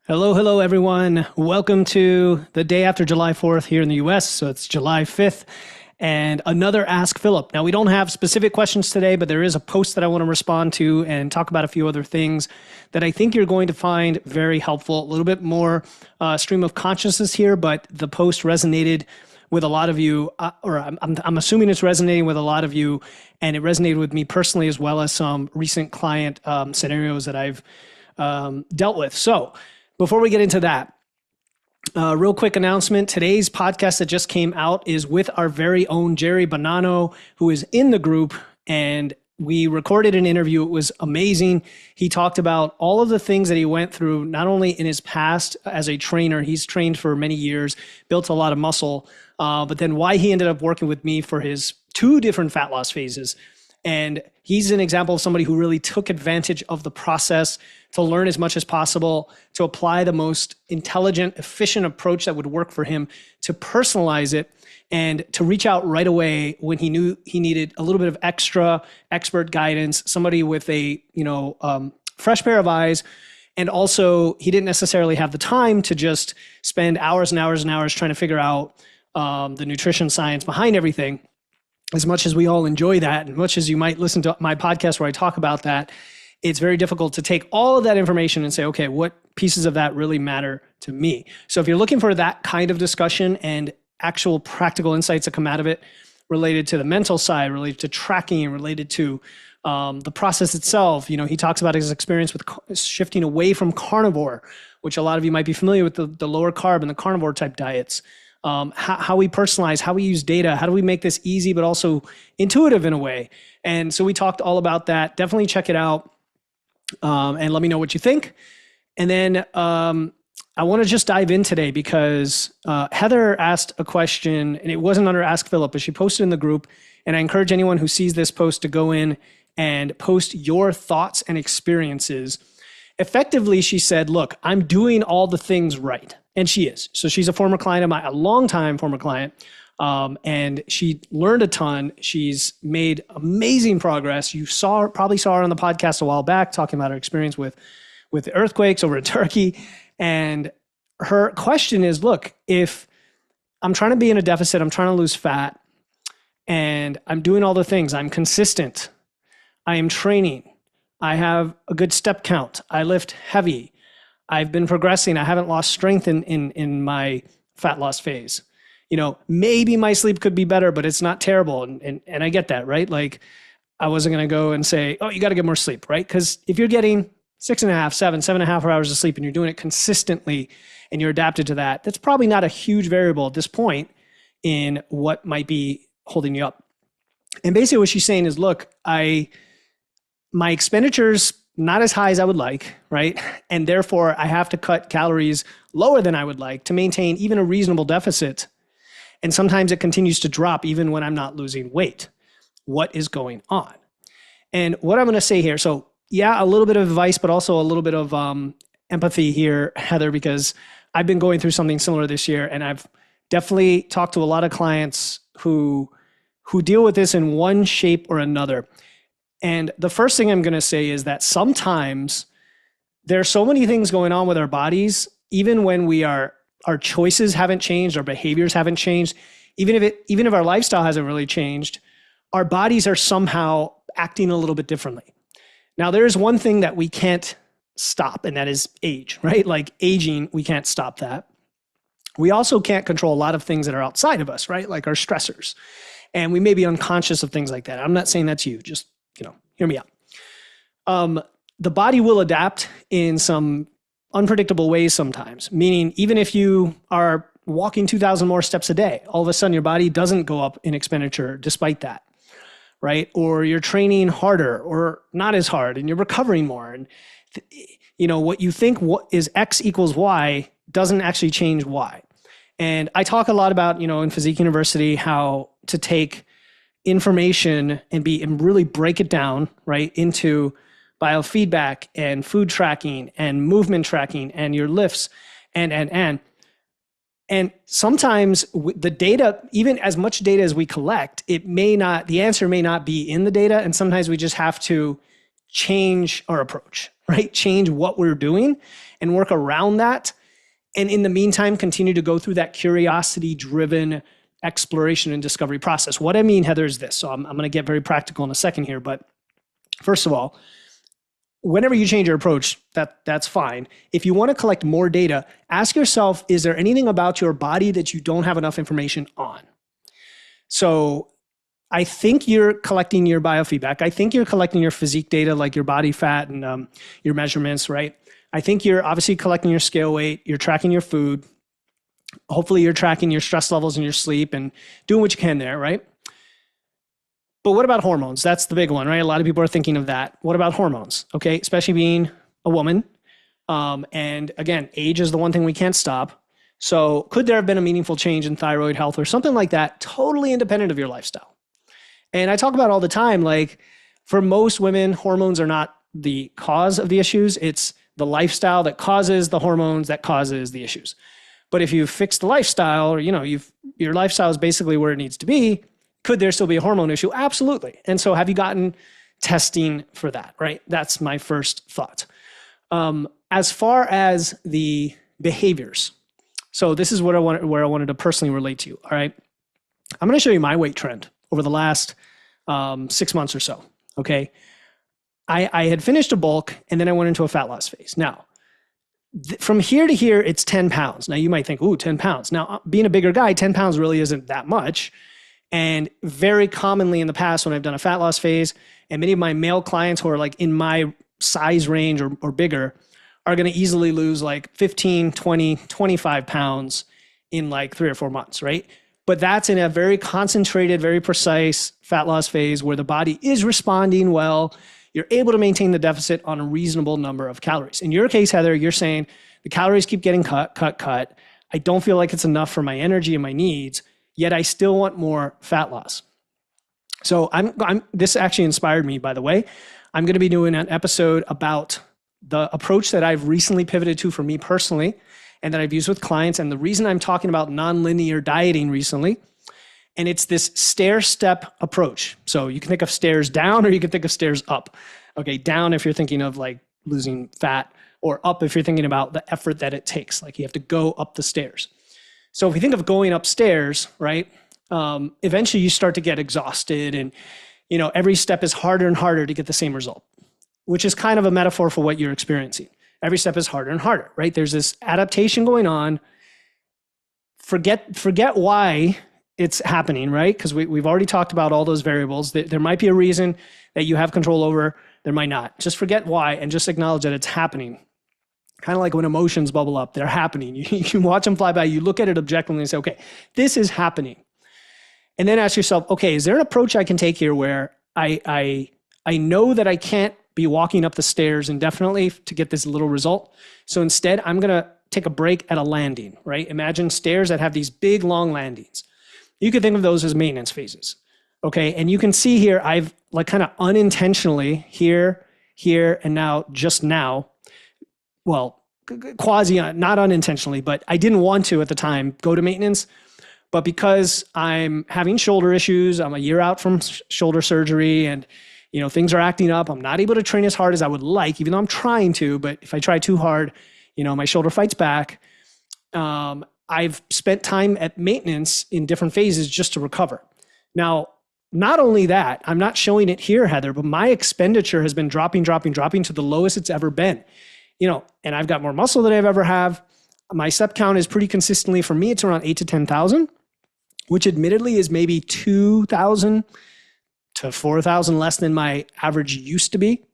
Hello, hello, everyone. Welcome to the day after July 4th here in the US. So it's July 5th and another Ask Philip. Now, we don't have specific questions today, but there is a post that I want to respond to and talk about a few other things that I think you're going to find very helpful. A little bit more stream of consciousness here, but the post resonated with a lot of you, or I'm assuming it's resonating with a lot of you, and it resonated with me personally as well as some recent client scenarios that I've dealt with. So, before we get into that, real quick announcement. Today's podcast that just came out is with our very own Jerry Bonanno, who is in the group, and we recorded an interview. It was amazing. He talked about all of the things that he went through, not only in his past as a trainer, he's trained for many years, built a lot of muscle, but then why he ended up working with me for his 2 different fat loss phases. And he's an example of somebody who really took advantage of the process to learn as much as possible, to apply the most intelligent, efficient approach that would work for him, to personalize it, and to reach out right away when he knew he needed a little bit of extra expert guidance, somebody with a fresh pair of eyes. And also, he didn't necessarily have the time to just spend hours and hours and hours trying to figure out the nutrition science behind everything. As much as we all enjoy that, and much as you might listen to my podcast where I talk about that, it's very difficult to take all of that information and say, okay, what pieces of that really matter to me? So if you're looking for that kind of discussion and actual practical insights that come out of it related to the mental side, related to tracking, related to the process itself, he talks about his experience with shifting away from carnivore, which a lot of you might be familiar with the lower carb and the carnivore type diets. How we personalize, how we use data, how do we make this easy but also intuitive in a way. And so we talked all about that. Definitely check it out and let me know what you think. And then I want to just dive in today because Heather asked a question, and it wasn't under Ask Philip, but she posted in the group. And I encourage anyone who sees this post to go in and post your thoughts and experiences. Effectively, she said, look, I'm doing all the things right. And she is. So she's a former client of mine, a longtime former client. And she learned a ton. She's made amazing progress. You probably saw her on the podcast a while back talking about her experience with the earthquakes over in Turkey. And her question is, look, if I'm trying to be in a deficit, I'm trying to lose fat, and I'm doing all the things, I'm consistent, I am training, I have a good step count, I lift heavy, I've been progressing, I haven't lost strength in my fat loss phase. Maybe my sleep could be better, but it's not terrible. And I get that, right? Like, I wasn't going to go and say, oh, you got to get more sleep, right? Because if you're getting 6.5, 7.5 hours of sleep and you're doing it consistently and you're adapted to that, that's probably not a huge variable at this point in what might be holding you up. And basically what she's saying is, look, my expenditures not as high as I would like, right? And therefore I have to cut calories lower than I would like to maintain even a reasonable deficit. And sometimes it continues to drop even when I'm not losing weight. What is going on? And what I'm going to say here, so yeah, a little bit of advice, but also a little bit of empathy here, Heather, because I've been going through something similar this year, and I've definitely talked to a lot of clients who deal with this in one shape or another. And the first thing I'm going to say is that sometimes there are so many things going on with our bodies, even when our choices haven't changed, our behaviors haven't changed, even if our lifestyle hasn't really changed, our bodies are somehow acting a little bit differently. Now, there's one thing that we can't stop, and that is age, right? Like aging, we can't stop that. We also can't control a lot of things that are outside of us, right? Like our stressors. And we may be unconscious of things like that. I'm not saying that's you, just, hear me out. The body will adapt in some unpredictable ways sometimes, meaning even if you are walking 2,000 more steps a day, all of a sudden your body doesn't go up in expenditure despite that, right? Or you're training harder or not as hard and you're recovering more. And what you think is X equals Y doesn't actually change Y. And I talk a lot about, in Physique University, how to take information and really break it down, right, into biofeedback and food tracking and movement tracking and your lifts and sometimes the data, even as much data as we collect, the answer may not be in the data. And sometimes we just have to change our approach, right? Change what we're doing and work around that. And in the meantime, continue to go through that curiosity-driven exploration and discovery process. What I mean, Heather, is this. So I'm going to get very practical in a second here. But first of all, whenever you change your approach, that's fine. If you want to collect more data, ask yourself, is there anything about your body that you don't have enough information on? So I think you're collecting your biofeedback. I think you're collecting your physique data, like your body fat and your measurements, right? I think you're obviously collecting your scale weight. You're tracking your food. Hopefully you're tracking your stress levels and your sleep and doing what you can there, right? But what about hormones? That's the big one, right? A lot of people are thinking of that. What about hormones? Okay, especially being a woman. And again, age is the one thing we can't stop. So could there have been a meaningful change in thyroid health or something like that, totally independent of your lifestyle? And I talk about all the time, like for most women, hormones are not the cause of the issues. It's the lifestyle that causes the hormones that causes the issues. But if you fix the lifestyle, or your lifestyle is basically where it needs to be, could there still be a hormone issue? Absolutely. And so have you gotten testing for that, right? That's my first thought. As far as the behaviors, so this is where I wanted to personally relate to you, all right? I'm going to show you my weight trend over the last 6 months or so, okay? I had finished a bulk, and then I went into a fat loss phase. Now, from here to here, it's 10 pounds. Now, you might think, ooh, 10 pounds. Now, being a bigger guy, 10 pounds really isn't that much. And very commonly in the past, when I've done a fat loss phase, and many of my male clients who are like in my size range or bigger are going to easily lose like 15, 20, 25 pounds in like 3 or 4 months, right? But that's in a very concentrated, very precise fat loss phase where the body is responding well. You're able to maintain the deficit on a reasonable number of calories. In your case, Heather, you're saying the calories keep getting cut. I don't feel like it's enough for my energy and my needs, yet I still want more fat loss. So this actually inspired me, by the way. I'm going to be doing an episode about the approach that I've recently pivoted to for me personally and that I've used with clients. And the reason I'm talking about nonlinear dieting recently, and it's this stair-step approach. So you can think of stairs down or you can think of stairs up. Okay, down if you're thinking of like losing fat, or up if you're thinking about the effort that it takes. Like you have to go up the stairs. So if you think of going upstairs, right, eventually you start to get exhausted and, every step is harder and harder to get the same result, which is kind of a metaphor for what you're experiencing. Every step is harder and harder, right? There's this adaptation going on. Forget why it's happening, right? Because we've already talked about all those variables. There might be a reason that you have control over. There might not. Just forget why and just acknowledge that it's happening. Kind of like when emotions bubble up, they're happening. You can watch them fly by. You look at it objectively and say, okay, this is happening. And then ask yourself, okay, is there an approach I can take here where I know that I can't be walking up the stairs indefinitely to get this little result. So instead, I'm going to take a break at a landing, right? Imagine stairs that have these big, long landings. You could think of those as maintenance phases, okay? And you can see here, I've like kind of unintentionally here, and now, well, quasi, not unintentionally, but I didn't want to at the time go to maintenance. But because I'm having shoulder issues, I'm a year out from shoulder surgery and, things are acting up. I'm not able to train as hard as I would like, even though I'm trying to, but if I try too hard, my shoulder fights back. I've spent time at maintenance in different phases just to recover. Now, not only that, I'm not showing it here, Heather, but my expenditure has been dropping to the lowest it's ever been. And I've got more muscle than I've ever have. My step count is pretty consistently, for me, it's around 8,000 to 10,000, which admittedly is maybe 2,000 to 4,000 less than my average used to be.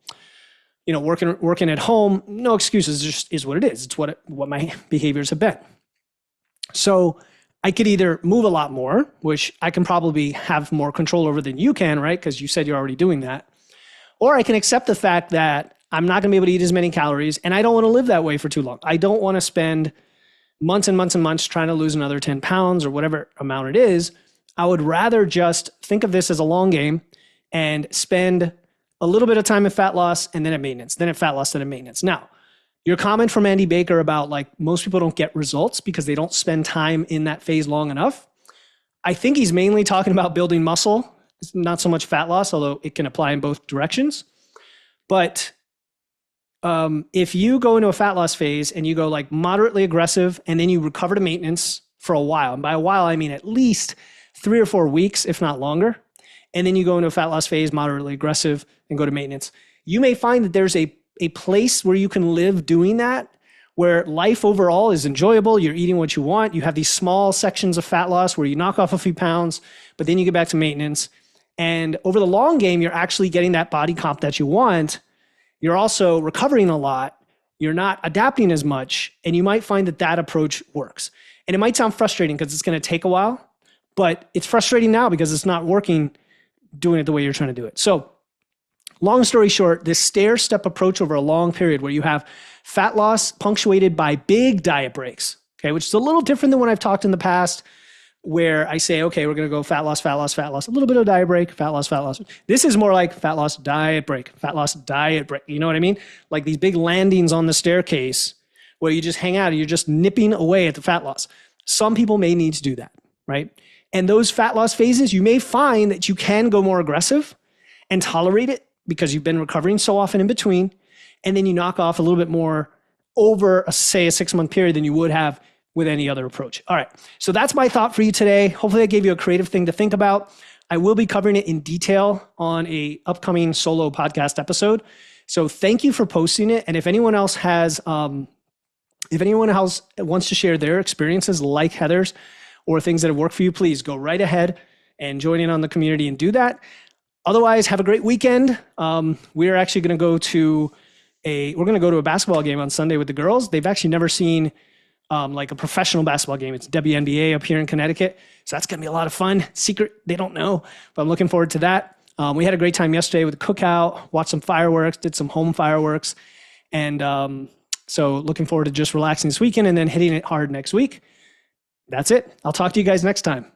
Working at home, no excuses, it just is what it is. It's what my behaviors have been. So I could either move a lot more, which I can probably have more control over than you can, right? Because you said you're already doing that. Or I can accept the fact that I'm not going to be able to eat as many calories, and I don't want to live that way for too long. I don't want to spend months and months and months trying to lose another 10 pounds or whatever amount it is. I would rather just think of this as a long game and spend a little bit of time at fat loss and then at maintenance, then at fat loss, then at maintenance. Now, your comment from Andy Baker about like most people don't get results because they don't spend time in that phase long enough. I think he's mainly talking about building muscle, not so much fat loss, although it can apply in both directions. But If you go into a fat loss phase and you go like moderately aggressive and then you recover to maintenance for a while, and by a while, I mean at least 3 or 4 weeks, if not longer, and then you go into a fat loss phase, moderately aggressive, and go to maintenance, you may find that there's a place where you can live doing that, where life overall is enjoyable. You're eating what you want. You have these small sections of fat loss where you knock off a few pounds, but then you get back to maintenance. And over the long game, you're actually getting that body comp that you want. You're also recovering a lot. You're not adapting as much. And you might find that that approach works. And it might sound frustrating because it's going to take a while, but it's frustrating now because it's not working doing it the way you're trying to do it. So long story short, this stair-step approach over a long period where you have fat loss punctuated by big diet breaks, okay, which is a little different than when I've talked in the past where I say, okay, we're going to go fat loss, fat loss, fat loss, a little bit of diet break, fat loss, fat loss. This is more like fat loss, diet break, fat loss, diet break. You know what I mean? Like these big landings on the staircase where you just hang out and you're just nipping away at the fat loss. Some people may need to do that, right? And those fat loss phases, you may find that you can go more aggressive and tolerate it because you've been recovering so often in between. And then you knock off a little bit more over, say, a 6-month period than you would have with any other approach. All right. So that's my thought for you today. Hopefully I gave you a creative thing to think about. I will be covering it in detail on a upcoming solo podcast episode. So thank you for posting it. And if anyone else wants to share their experiences like Heather's or things that have worked for you, please go right ahead and join in on the community and do that. Otherwise, have a great weekend. We're actually going to go to a basketball game on Sunday with the girls. They've actually never seen like a professional basketball game. It's WNBA up here in Connecticut. So that's going to be a lot of fun. Secret, they don't know, but I'm looking forward to that. We had a great time yesterday with the cookout, watched some fireworks, did some home fireworks. And so looking forward to just relaxing this weekend and then hitting it hard next week. That's it. I'll talk to you guys next time.